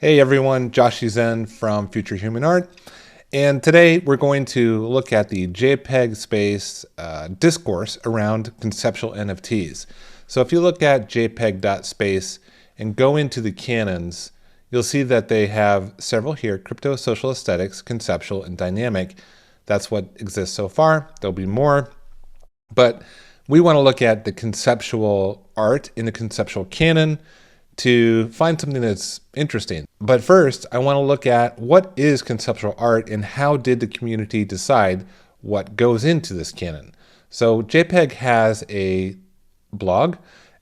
Hey everyone, Josh Zen from Future Human Art, and today we're going to look at the JPG.space discourse around conceptual NFTs. So if you look at JPG.space and go into the canons, you'll see that they have several here: crypto, social aesthetics, conceptual, and dynamic. That's what exists so far. There'll be more, but we want to look at the conceptual art in the conceptual canon to find something that's interesting. But first, I want to look at what is conceptual art and how did the community decide what goes into this canon. So JPEG has a blog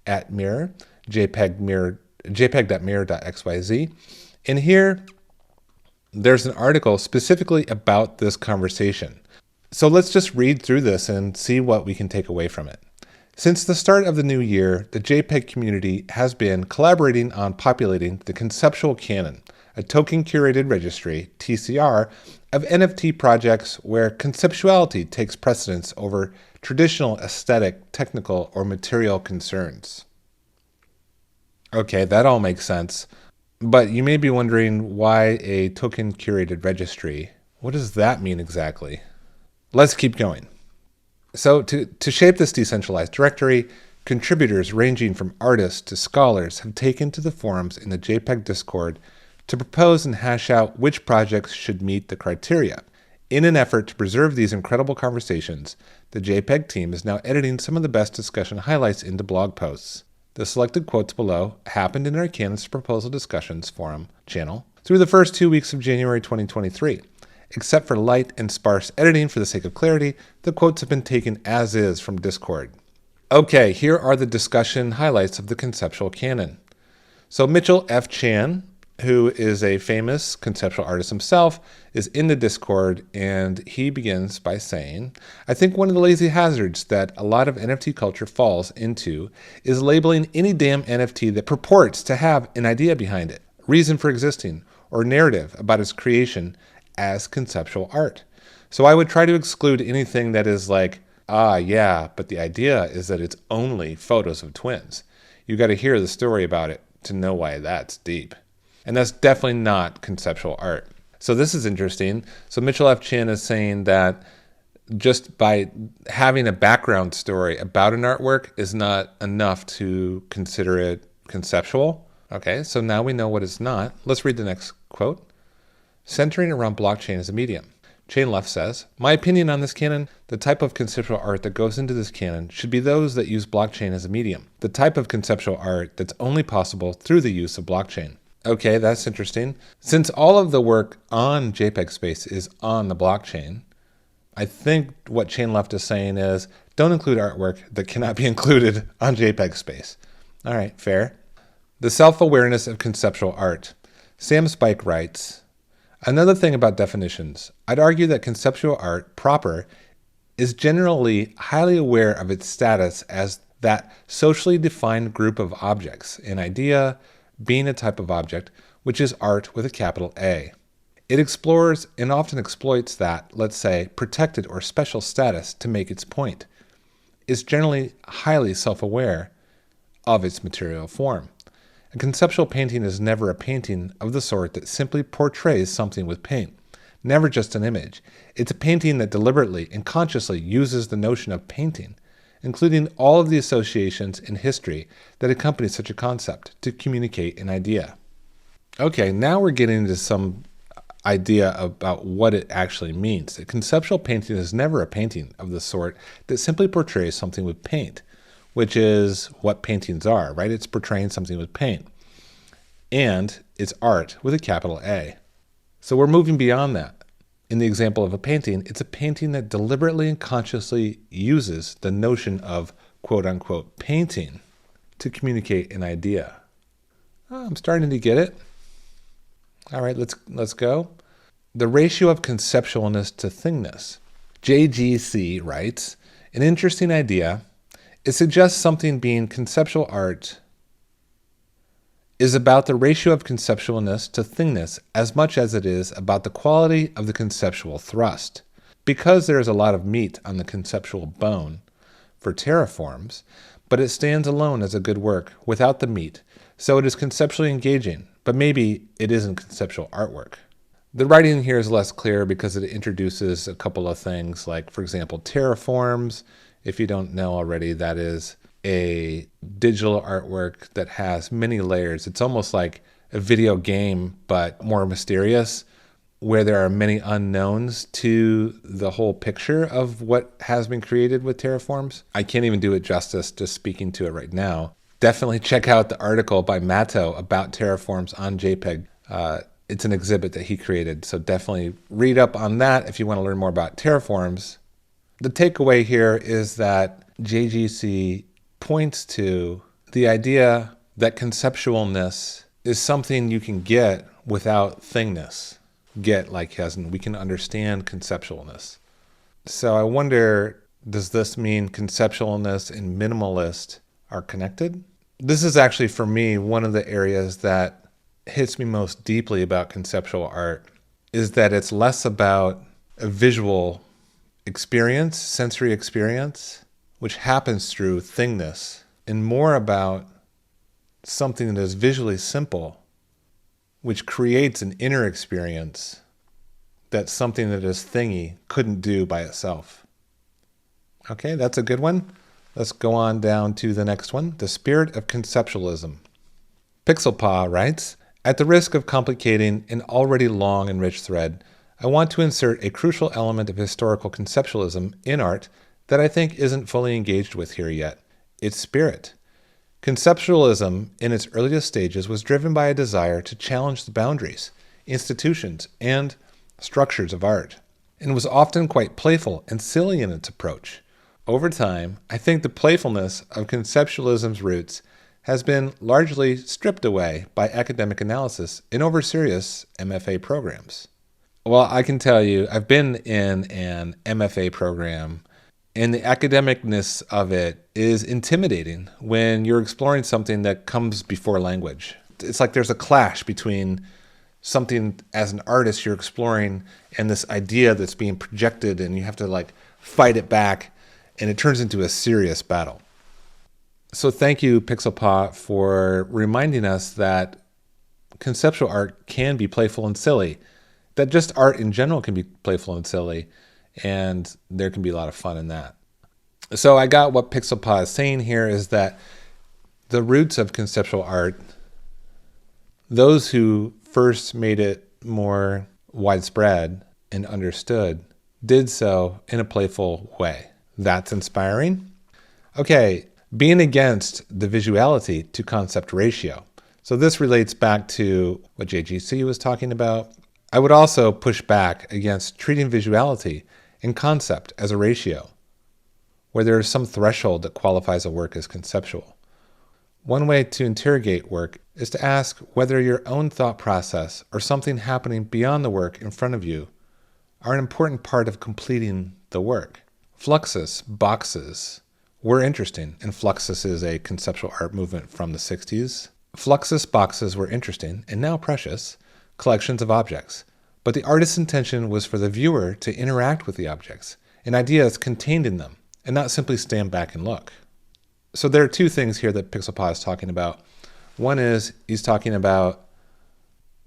at Mirror, jpeg.mirror.xyz. And here, there's an article specifically about this conversation. So let's just read through this and see what we can take away from it. Since the start of the new year, the JPEG community has been collaborating on populating the Conceptual Canon, a token-curated registry, TCR, of NFT projects where conceptuality takes precedence over traditional aesthetic, technical, or material concerns. Okay, that all makes sense. But you may be wondering why a token-curated registry. What does that mean exactly? Let's keep going. So to shape this decentralized directory, contributors ranging from artists to scholars have taken to the forums in the JPEG Discord to propose and hash out which projects should meet the criteria. In an effort to preserve these incredible conversations, the JPEG team is now editing some of the best discussion highlights into blog posts. The selected quotes below happened in our Canons Proposal Discussions forum channel through the first 2 weeks of January 2023. Except for light and sparse editing for the sake of clarity, the quotes have been taken as is from Discord. Okay, here are the discussion highlights of the conceptual canon. So Mitchell F. Chan, who is a famous conceptual artist himself, is in the Discord, and he begins by saying, I think one of the lazy hazards that a lot of NFT culture falls into is labeling any damn NFT that purports to have an idea behind it, reason for existing, or narrative about its creation as conceptual art. So I would try to exclude anything that is like, yeah, but the idea is that it's only photos of twins. You got to hear the story about it to know why that's deep. And that's definitely not conceptual art. So this is interesting. So Mitchell F. Chan is saying that just by having a background story about an artwork is not enough to consider it conceptual. Okay, so now we know what it's not. Let's read the next quote. Centering around blockchain as a medium. Chain Left says, my opinion on this canon, the type of conceptual art that goes into this canon should be those that use blockchain as a medium. The type of conceptual art that's only possible through the use of blockchain. Okay, that's interesting. Since all of the work on JPG.space is on the blockchain, I think what Chain Left is saying is, don't include artwork that cannot be included on JPG.space. All right, fair. The self-awareness of conceptual art. Sam Spike writes, another thing about definitions, I'd argue that conceptual art proper is generally highly aware of its status as that socially defined group of objects, an idea being a type of object, which is art with a capital A. It explores and often exploits that, let's say, protected or special status to make its point. It's generally highly self-aware of its material form. A conceptual painting is never a painting of the sort that simply portrays something with paint, never just an image. It's a painting that deliberately and consciously uses the notion of painting, including all of the associations in history that accompany such a concept, to communicate an idea. Okay, now we're getting into some idea about what it actually means. A conceptual painting is never a painting of the sort that simply portrays something with paint, which is what paintings are, right? It's portraying something with paint. And it's art with a capital A. So we're moving beyond that. In the example of a painting, it's a painting that deliberately and consciously uses the notion of quote-unquote painting to communicate an idea. Oh, I'm starting to get it. All right, let's go. The ratio of conceptualness to thingness. JGC writes, an interesting idea. It suggests something being conceptual art is about the ratio of conceptualness to thingness as much as it is about the quality of the conceptual thrust. Because there is a lot of meat on the conceptual bone for terraforms, but it stands alone as a good work without the meat, so it is conceptually engaging, but maybe it isn't conceptual artwork. The writing here is less clear because it introduces a couple of things like, for example, terraforms. If you don't know already, that is a digital artwork that has many layers. It's almost like a video game, but more mysterious, where there are many unknowns to the whole picture of what has been created with terraforms. I can't even do it justice just speaking to it right now. Definitely check out the article by Matto about terraforms on JPEG. It's an exhibit that he created, so definitely read up on that if you want to learn more about terraforms. The takeaway here is that JGC points to the idea that conceptualness is something you can get without thingness. Get like as in we can understand conceptualness. So I wonder, does this mean conceptualness and minimalist are connected? This is actually, for me, one of the areas that hits me most deeply about conceptual art, is that it's less about a visual experience, sensory experience, which happens through thingness, and more about something that is visually simple, which creates an inner experience that something that is thingy couldn't do by itself. Okay, that's a good one. Let's go on down to the next one, the spirit of conceptualism. Pixelpaw writes, at the risk of complicating an already long and rich thread, I want to insert a crucial element of historical conceptualism in art that I think isn't fully engaged with here yet, its spirit. Conceptualism, in its earliest stages, was driven by a desire to challenge the boundaries, institutions, and structures of art, and was often quite playful and silly in its approach. Over time, I think the playfulness of conceptualism's roots has been largely stripped away by academic analysis in over-serious MFA programs. Well, I can tell you, I've been in an MFA program, and the academicness of it is intimidating when you're exploring something that comes before language. It's like there's a clash between something as an artist you're exploring and this idea that's being projected, and you have to like fight it back, and it turns into a serious battle. So thank you, Pixelpaw, for reminding us that conceptual art can be playful and silly, that just art in general can be playful and silly, and there can be a lot of fun in that. So I got what Pixelpaw is saying here is that the roots of conceptual art, those who first made it more widespread and understood, did so in a playful way. That's inspiring. Okay, being against the visuality to concept ratio. So this relates back to what JGC was talking about. I would also push back against treating visuality and concept as a ratio, where there is some threshold that qualifies a work as conceptual. One way to interrogate work is to ask whether your own thought process or something happening beyond the work in front of you are an important part of completing the work. Fluxus boxes were interesting, and Fluxus is a conceptual art movement from the 60s. Fluxus boxes were interesting, and now precious, collections of objects, but the artist's intention was for the viewer to interact with the objects and ideas contained in them, and not simply stand back and look. So there are two things here that Pixelpaw is talking about. One is he's talking about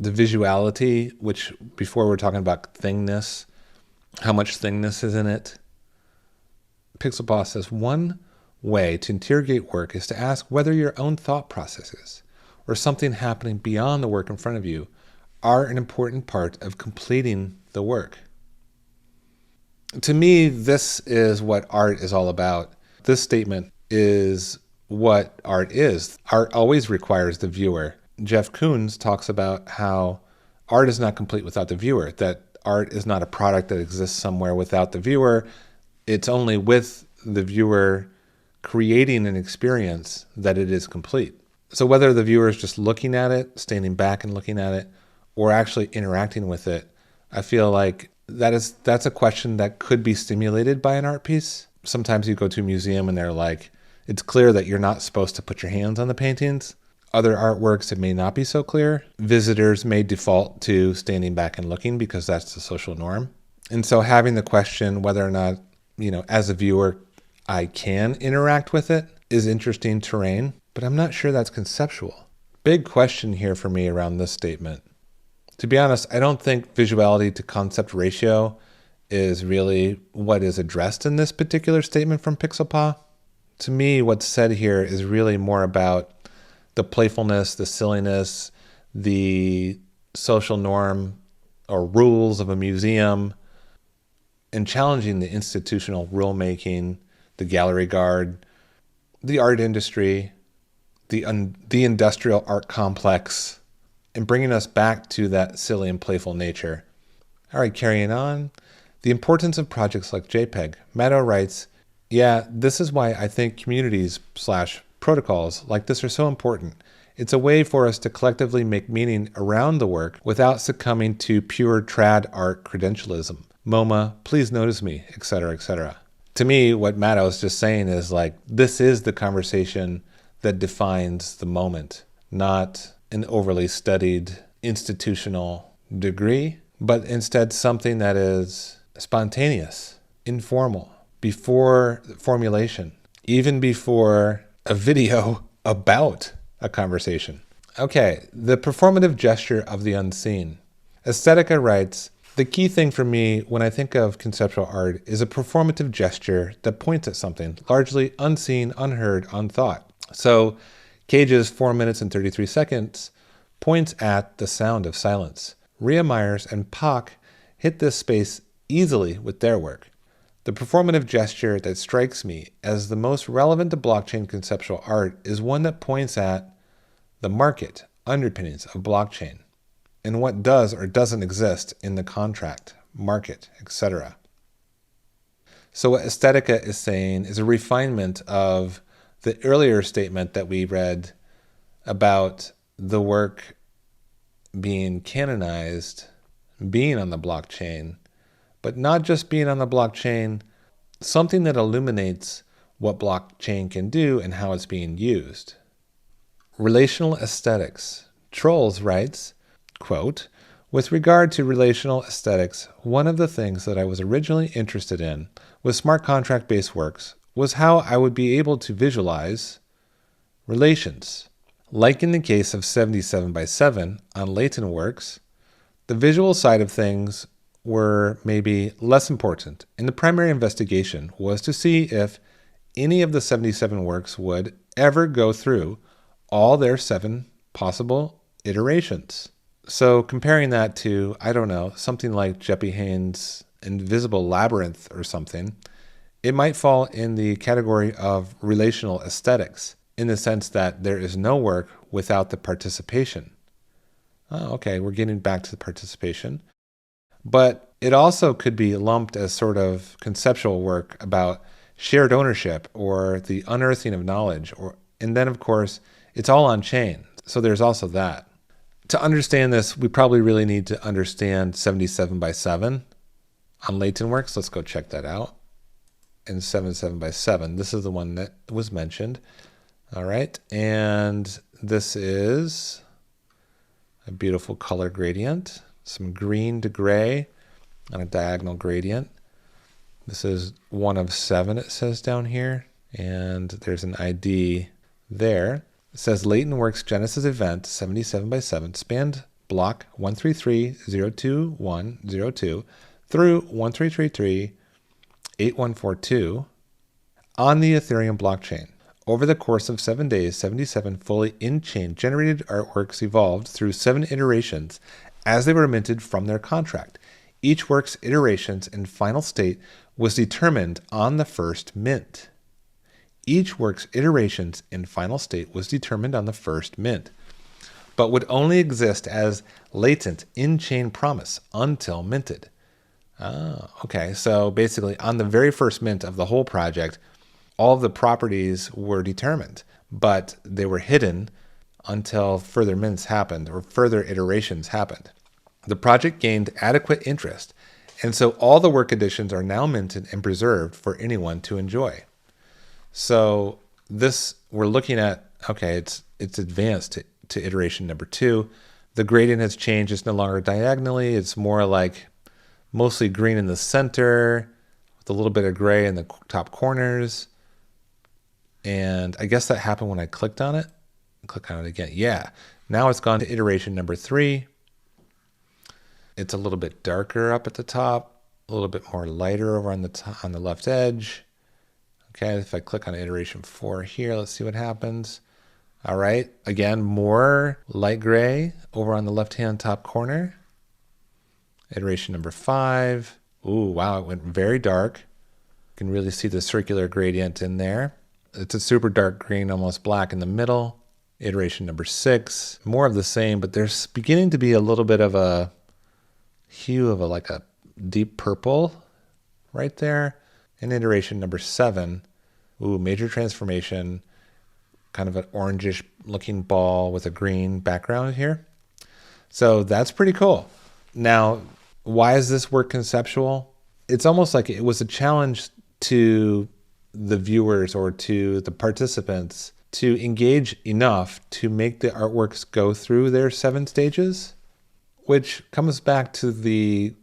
the visuality, which before we were talking about thingness, how much thingness is in it. Pixelpaw says one way to interrogate work is to ask whether your own thought processes or something happening beyond the work in front of you are an important part of completing the work. To me, this is what art is all about. This statement is what art is. Art always requires the viewer. Jeff Koons talks about how art is not complete without the viewer, that art is not a product that exists somewhere without the viewer. It's only with the viewer creating an experience that it is complete. So whether the viewer is just looking at it, standing back and looking at it, or actually interacting with it, I feel like that's a question that could be stimulated by an art piece. Sometimes you go to a museum and they're like, it's clear that you're not supposed to put your hands on the paintings. Other artworks, it may not be so clear. Visitors may default to standing back and looking because that's the social norm. And so having the question whether or not, as a viewer, I can interact with it is interesting terrain, but I'm not sure that's conceptual. Big question here for me around this statement. To be honest, I don't think visuality to concept ratio is really what is addressed in this particular statement from Pixelpaw. To me, what's said here is really more about the playfulness, the silliness, the social norm or rules of a museum, and challenging the institutional rulemaking, the gallery guard, the art industry, the industrial art complex, and bringing us back to that silly and playful nature. All right, carrying on. The importance of projects like JPEG. Maddow writes, yeah, this is why I think communities/protocols like this are so important. It's a way for us to collectively make meaning around the work without succumbing to pure trad art credentialism. MoMA, please notice me, etc., etc. To me, what Maddow is just saying is like, this is the conversation that defines the moment, not an overly studied institutional degree, but instead something that is spontaneous, informal, before formulation, even before a video about a conversation. Okay, the performative gesture of the unseen. Aesthetica writes, the key thing for me when I think of conceptual art is a performative gesture that points at something, largely unseen, unheard, unthought. So Cage's 4 minutes and 33 seconds points at the sound of silence. Rhea Myers and Pak hit this space easily with their work. The performative gesture that strikes me as the most relevant to blockchain conceptual art is one that points at the market underpinnings of blockchain and what does or doesn't exist in the contract, market, etc. So what Aesthetica is saying is a refinement of the earlier statement that we read about the work being canonized, being on the blockchain, but not just being on the blockchain, something that illuminates what blockchain can do and how it's being used. Relational aesthetics. Trolls writes, quote, with regard to relational aesthetics, one of the things that I was originally interested in with smart contract-based works was how I would be able to visualize relations. Like in the case of 77x7 on latent works, the visual side of things were maybe less important, and the primary investigation was to see if any of the 77 works would ever go through all their 7 possible iterations. So comparing that to, I don't know, something like Jeppy Haynes' Invisible Labyrinth or something, it might fall in the category of relational aesthetics in the sense that there is no work without the participation. Oh, okay, we're getting back to the participation. But it also could be lumped as sort of conceptual work about shared ownership or the unearthing of knowledge. And then, of course, it's all on chain. So there's also that. To understand this, we probably really need to understand 77x7 on latent works. Let's go check that out. And 77x7, this is the one that was mentioned. All right, and this is a beautiful color gradient, some green to gray on a diagonal gradient. This is 1 of 7, it says down here, and there's an ID there. It says Latent Works Genesis Event 77x7 spanned block 133.021.02 through 1333.8142 on the Ethereum blockchain. Over the course of 7 days, 77 fully in-chain generated artworks evolved through 7 iterations as they were minted from their contract. Each work's iterations and final state was determined on the first mint. Each work's iterations and final state was determined on the first mint, but would only exist as latent in-chain promise until minted. Okay, so basically on the very first mint of the whole project, all of the properties were determined, but they were hidden until further mints happened or further iterations happened. The project gained adequate interest, and so all the work editions are now minted and preserved for anyone to enjoy. So this, we're looking at, okay, it's advanced to iteration number 2. The gradient has changed. It's no longer diagonally. It's more like mostly green in the center with a little bit of gray in the top corners. And I guess that happened when I clicked on it. Click on it again. Yeah. Now it's gone to iteration number 3. It's a little bit darker up at the top, a little bit more lighter over on the top, on the left edge. Okay, if I click on iteration 4 here, let's see what happens. All right, again, more light gray over on the left-hand top corner. Iteration number 5. Ooh, wow, it went very dark. You can really see the circular gradient in there. It's a super dark green, almost black in the middle. Iteration number 6, more of the same, but there's beginning to be a little bit of a hue of like a deep purple right there. And iteration number 7, ooh, major transformation, kind of an orangish looking ball with a green background here. So that's pretty cool. Now, why is this work conceptual? It's almost like it was a challenge to the viewers or to the participants to engage enough to make the artworks go through their 7 stages, which comes back to the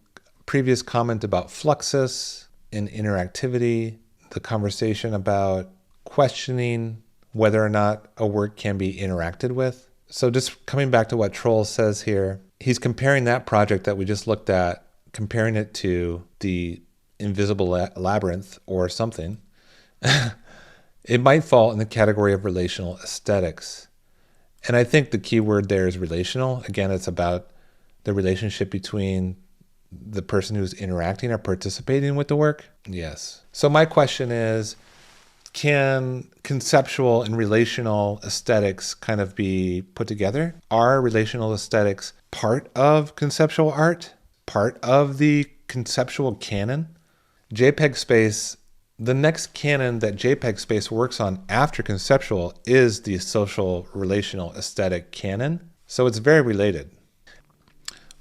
previous comment about fluxus and interactivity, the conversation about questioning whether or not a work can be interacted with. So just coming back to what Troll says here, he's comparing that project that we just looked at, comparing it to the Invisible Labyrinth or something. It might fall in the category of relational aesthetics. And I think the key word there is relational. Again, it's about the relationship between the person who's interacting or participating with the work. Yes. So my question is, can conceptual and relational aesthetics kind of be put together? Are relational aesthetics part of conceptual art? Part of the conceptual canon? JPG.space, the next canon that JPG.space works on after conceptual is the social relational aesthetic canon. So it's very related.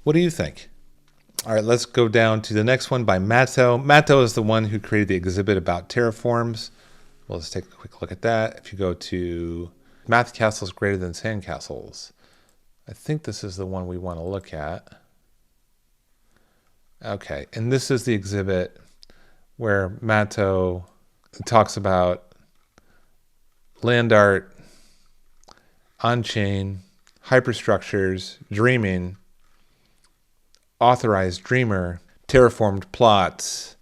What do you think? All right, let's go down to the next one by Matto. Matto is the one who created the exhibit about terraforms. Well, let's take a quick look at that. If you go to Math Castles Greater Than Sandcastles, I think this is the one we want to look at. Okay, and this is the exhibit where Matto talks about land art, on-chain, hyperstructures, dreaming, authorized dreamer, terraformed plots.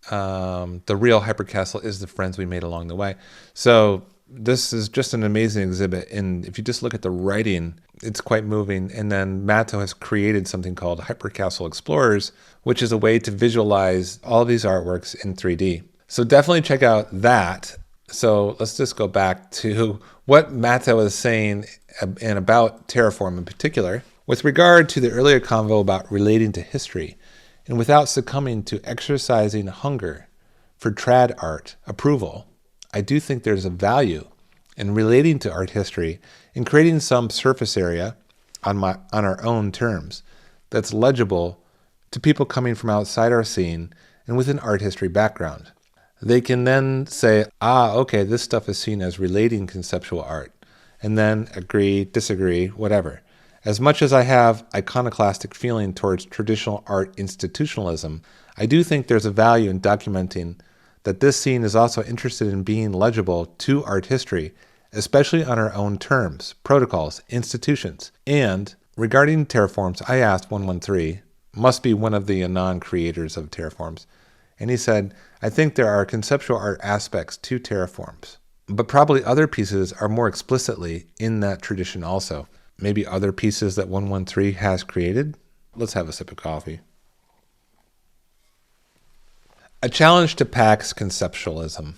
The real hypercastle is the friends we made along the way. So this is just an amazing exhibit. And if you just look at the writing, it's quite moving. And then Matto has created something called Hypercastle Explorers, which is a way to visualize all of these artworks in 3D. So definitely check out that. So let's just go back to what Matto is saying and about Terraform in particular. With regard to the earlier convo about relating to history, and without succumbing to exercising hunger for trad art approval, I do think there's a value in relating to art history and creating some surface area on our own terms that's legible to people coming from outside our scene and with an art history background. They can then say, okay, this stuff is seen as relating conceptual art, and then agree, disagree, whatever. As much as I have iconoclastic feeling towards traditional art institutionalism, I do think there's a value in documenting that this scene is also interested in being legible to art history, especially on our own terms, protocols, institutions. And regarding terraforms, I asked 113, must be one of the Anon creators of terraforms, and he said, I think there are conceptual art aspects to terraforms, but probably other pieces are more explicitly in that tradition also. Maybe other pieces that 113 has created? Let's have a sip of coffee. A challenge to Pack's conceptualism.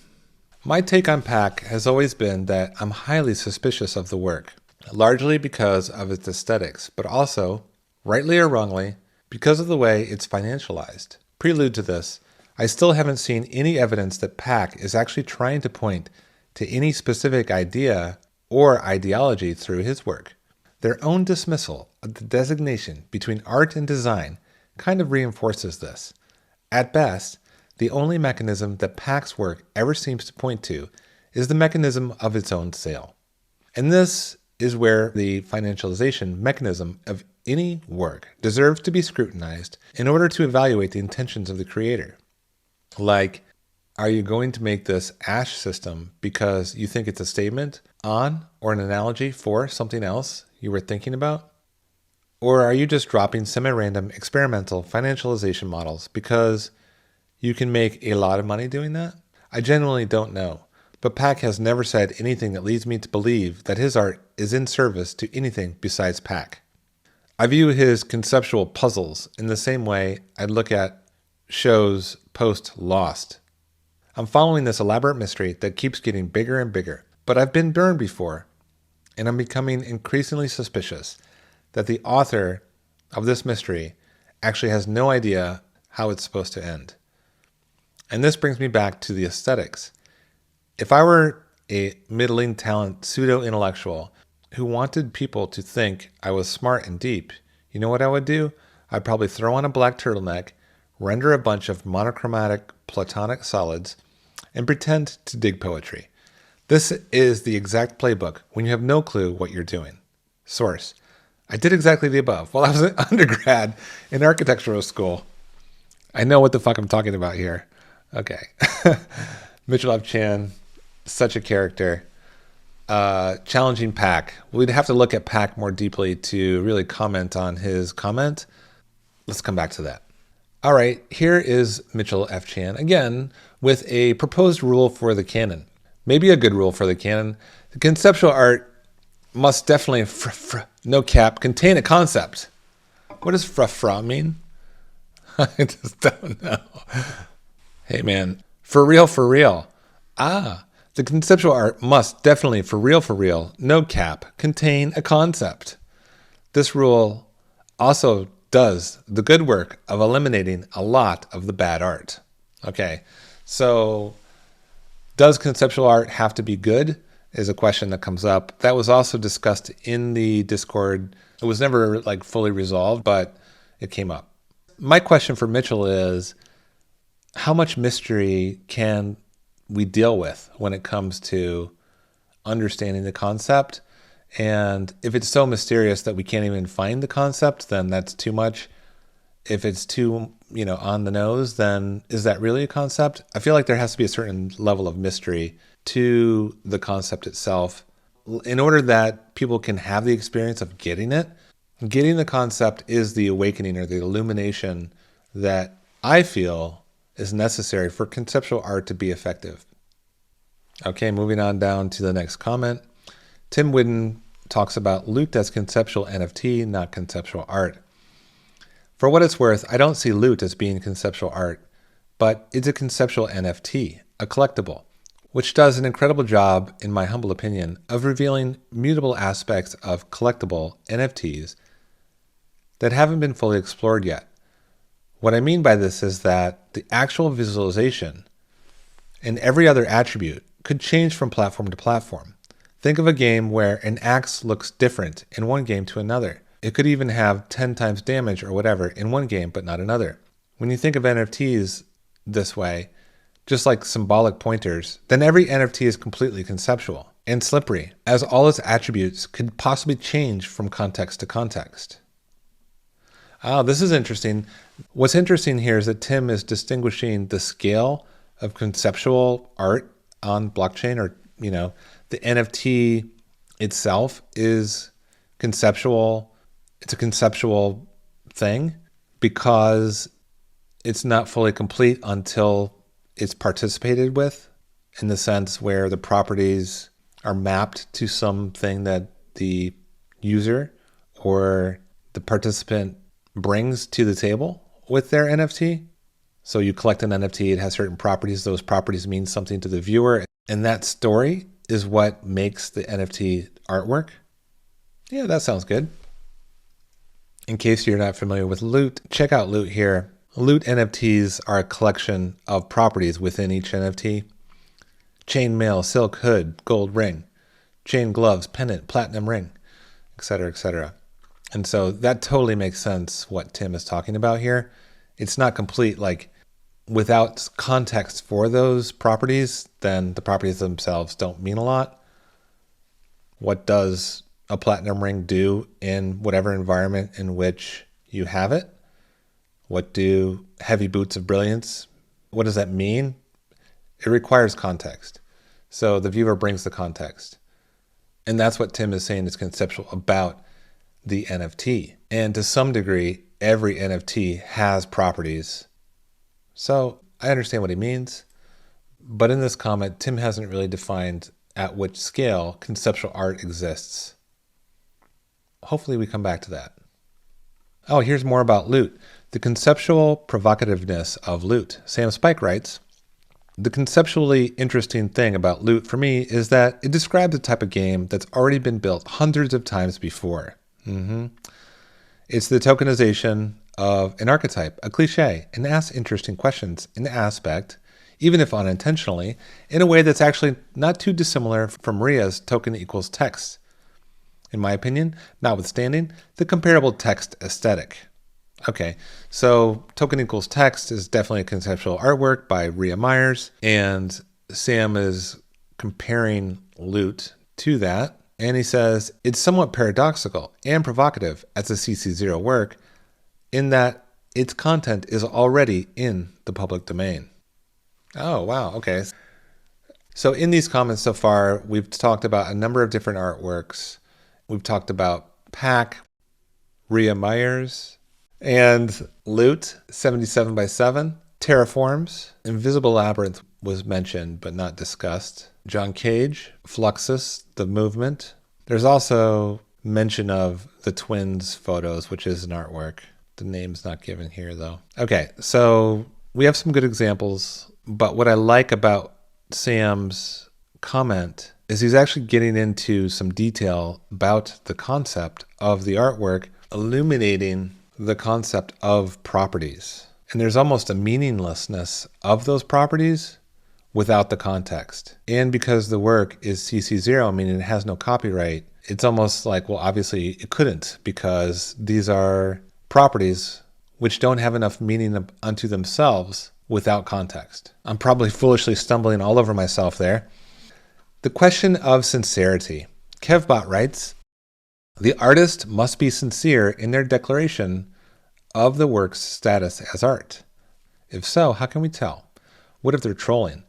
My take on Pack has always been that I'm highly suspicious of the work, largely because of its aesthetics, but also, rightly or wrongly, because of the way it's financialized. Prelude to this, I still haven't seen any evidence that Pack is actually trying to point to any specific idea or ideology through his work. Their own dismissal of the designation between art and design kind of reinforces this. At best, the only mechanism that Pack's work ever seems to point to is the mechanism of its own sale. And this is where the financialization mechanism of any work deserves to be scrutinized in order to evaluate the intentions of the creator. Like, Are you going to make this ash system because you think it's a statement on or an analogy for something else you were thinking about? Or are you just dropping semi-random experimental financialization models because you can make a lot of money doing that? I genuinely don't know, but Pak has never said anything that leads me to believe that his art is in service to anything besides Pak. I view his conceptual puzzles in the same way I'd look at shows post Lost. I'm following this elaborate mystery that keeps getting bigger and bigger, but I've been burned before, and I'm becoming increasingly suspicious that the author of this mystery actually has no idea how it's supposed to end. And this brings me back to the aesthetics. If I were a middling talent pseudo-intellectual who wanted people to think I was smart and deep, you know what I would do? I'd probably throw on a black turtleneck, render a bunch of monochromatic platonic solids, and pretend to dig poetry. This is the exact playbook when you have no clue what you're doing. Source: I did exactly the above while I was an undergrad in architectural school. I know what the fuck I'm talking about here. Okay. Mitchell F. Chan, such a character. Challenging Pak. We'd have to look at Pak more deeply to really comment on his comment. Let's come back to that. All right, here is Mitchell F. Chan again with a proposed rule for the canon. Maybe a good rule for the canon. The conceptual art must definitely, no cap, contain a concept. What does fra mean? I just don't know. Hey man, for real, for real. The conceptual art must definitely, for real, no cap, contain a concept. This rule also does the good work of eliminating a lot of the bad art. Okay, so does conceptual art have to be good is a question that comes up. That was also discussed in the Discord. It was never like fully resolved, but it came up. My question for Mitchell is, how much mystery can we deal with when it comes to understanding the concept? And if it's so mysterious that we can't even find the concept, then that's too much. If it's too, on the nose, then is that really a concept? I feel like there has to be a certain level of mystery to the concept itself in order that people can have the experience of getting it. Getting the concept is the awakening or the illumination that I feel is necessary for conceptual art to be effective. Okay, moving on down to the next comment. Tim Whidden talks about loot as conceptual NFT, not conceptual art. For what it's worth, I don't see loot as being conceptual art, but it's a conceptual NFT, a collectible, which does an incredible job, in my humble opinion, of revealing mutable aspects of collectible NFTs that haven't been fully explored yet. What I mean by this is that the actual visualization and every other attribute could change from platform to platform. Think of a game where an axe looks different in one game to another. It could even have 10 times damage or whatever in one game, but not another. When you think of NFTs this way, just like symbolic pointers, then every NFT is completely conceptual and slippery, as all its attributes could possibly change from context to context. This is interesting. What's interesting here is that Tim is distinguishing the scale of conceptual art on blockchain, or, the NFT itself is conceptual. It's a conceptual thing because it's not fully complete until it's participated with, in the sense where the properties are mapped to something that the user or the participant brings to the table with their NFT. So you collect an NFT, it has certain properties. Those properties mean something to the viewer. And that story is what makes the NFT artwork. Yeah, that sounds good. In case you're not familiar with loot, check out loot here. Loot NFTs are a collection of properties within each NFT. Chainmail, silk hood, gold ring, chain gloves, pendant, platinum ring, etc., etc. And so that totally makes sense what Tim is talking about here. It's not complete, like without context for those properties, then the properties themselves don't mean a lot. What does a platinum ring do in whatever environment in which you have it? What do heavy boots of brilliance, what does that mean? It requires context. So the viewer brings the context. And that's what Tim is saying is conceptual about the NFT. And to some degree, every NFT has properties. So I understand what he means. But in this comment, Tim hasn't really defined at which scale conceptual art exists. Hopefully we come back to that. Oh, here's more about loot. The conceptual provocativeness of loot. Sam Spike writes, the conceptually interesting thing about loot for me is that it describes a type of game that's already been built hundreds of times before. It's the tokenization of an archetype, a cliche, and asks interesting questions in the aspect, even if unintentionally, in a way that's actually not too dissimilar from Maria's token equals text. In my opinion, notwithstanding the comparable text aesthetic. Okay, so token equals text is definitely a conceptual artwork by Rhea Myers, and Sam is comparing loot to that. And he says, it's somewhat paradoxical and provocative as a CC0 work in that its content is already in the public domain. Oh, wow, okay. So in these comments so far, we've talked about a number of different artworks. We've talked about Pack, Rhea Myers, and Loot, 77 by 7, Terraforms, Invisible Labyrinth was mentioned but not discussed, John Cage, Fluxus, The Movement. There's also mention of the twins photos, which is an artwork. The name's not given here though. Okay, so we have some good examples, but what I like about Sam's comment is he's actually getting into some detail about the concept of the artwork, illuminating the concept of properties. And there's almost a meaninglessness of those properties without the context. And because the work is CC0, meaning it has no copyright, it's almost like, well, obviously it couldn't, because these are properties which don't have enough meaning unto themselves without context. I'm probably foolishly stumbling all over myself there. The question of sincerity. Kevbot writes, the artist must be sincere in their declaration of the work's status as art. If so, how can we tell? What if they're trolling?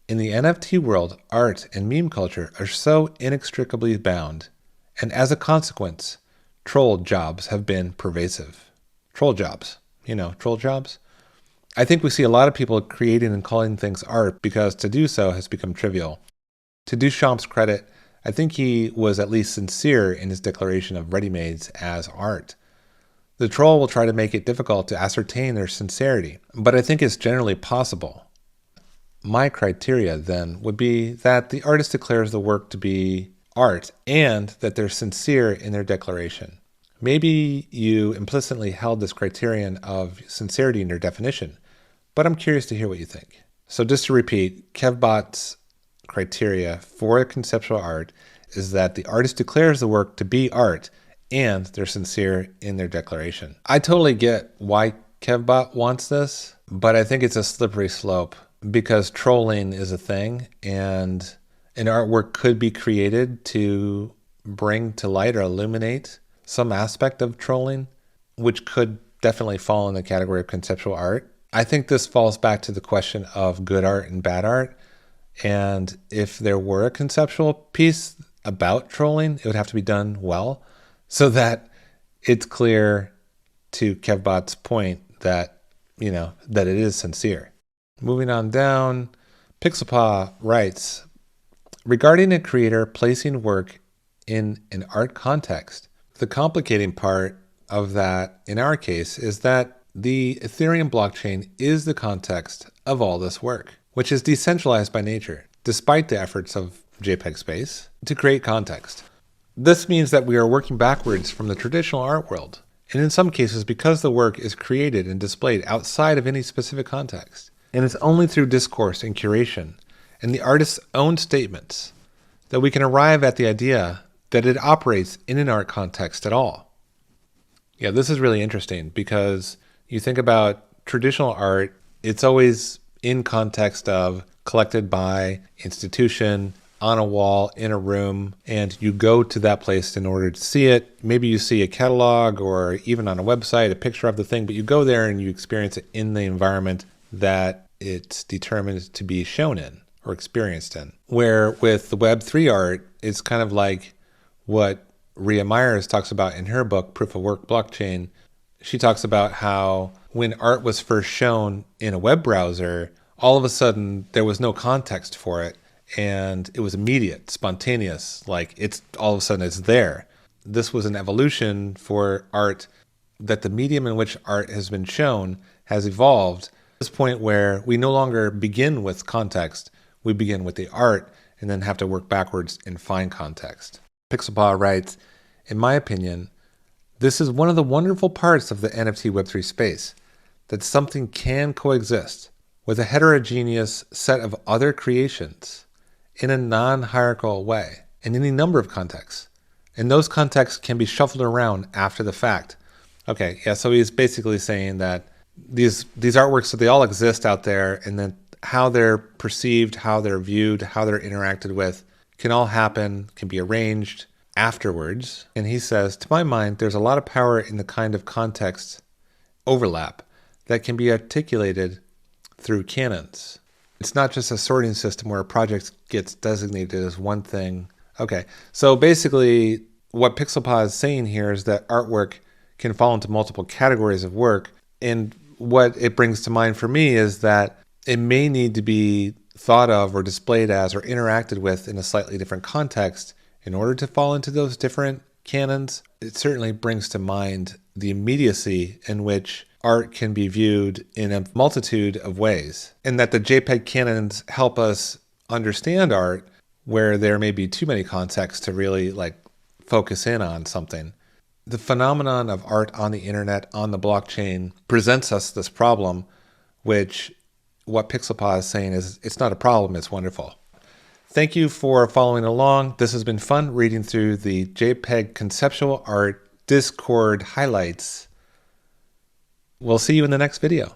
In the NFT world, art and meme culture are so inextricably bound, and as a consequence, troll jobs have been pervasive. Troll jobs. You know, troll jobs? I think we see a lot of people creating and calling things art because to do so has become trivial. To Duchamp's credit, I think he was at least sincere in his declaration of ready-mades as art. The troll will try to make it difficult to ascertain their sincerity, but I think it's generally possible. My criteria, then, would be that the artist declares the work to be art and that they're sincere in their declaration. Maybe you implicitly held this criterion of sincerity in your definition, but I'm curious to hear what you think. So just to repeat, Kevbot's criteria for conceptual art is that the artist declares the work to be art and they're sincere in their declaration. I totally get why Kevbot wants this, but I think it's a slippery slope because trolling is a thing and an artwork could be created to bring to light or illuminate some aspect of trolling, which could definitely fall in the category of conceptual art. I think this falls back to the question of good art and bad art. And if there were a conceptual piece about trolling, it would have to be done well so that it's clear to Kevbot's point that, that it is sincere. Moving on down, Pixelpaw writes, regarding a creator placing work in an art context, the complicating part of that, in our case, is that the Ethereum blockchain is the context of all this work, which is decentralized by nature, despite the efforts of JPG.space to create context. This means that we are working backwards from the traditional art world, and in some cases because the work is created and displayed outside of any specific context. And it's only through discourse and curation and the artist's own statements that we can arrive at the idea that it operates in an art context at all. Yeah, this is really interesting because you think about traditional art, it's always in context of collected by institution, on a wall, in a room, and you go to that place in order to see it. Maybe you see a catalog or even on a website, a picture of the thing, but you go there and you experience it in the environment that it's determined to be shown in or experienced in. Where with the Web3 art, it's kind of like what Ria Myers talks about in her book, Proof of Work Blockchain. She talks about how when art was first shown in a web browser, all of a sudden there was no context for it, and it was immediate, spontaneous, like it's all of a sudden it's there. This was an evolution for art, that the medium in which art has been shown has evolved to this point where we no longer begin with context, we begin with the art and then have to work backwards and find context. Pixelpaw writes, in my opinion, this is one of the wonderful parts of the NFT Web3 space, that something can coexist with a heterogeneous set of other creations in a non-hierarchical way in any number of contexts. And those contexts can be shuffled around after the fact. Okay, yeah, so he's basically saying that these artworks, so they all exist out there, and then how they're perceived, how they're viewed, how they're interacted with can all happen, can be arranged afterwards. And he says, to my mind, there's a lot of power in the kind of context overlap that can be articulated through canons. It's not just a sorting system where a project gets designated as one thing. Okay, so basically what Pixelpaw is saying here is that artwork can fall into multiple categories of work. And what it brings to mind for me is that it may need to be thought of or displayed as or interacted with in a slightly different context in order to fall into those different canons. It certainly brings to mind the immediacy in which art can be viewed in a multitude of ways, and that the JPEG canons help us understand art where there may be too many contexts to really focus in on something. The phenomenon of art on the internet, on the blockchain, presents us this problem, which what Pixelpaw is saying is it's not a problem, it's wonderful. Thank you for following along. This has been fun reading through the JPEG conceptual art Discord highlights. We'll see you in the next video.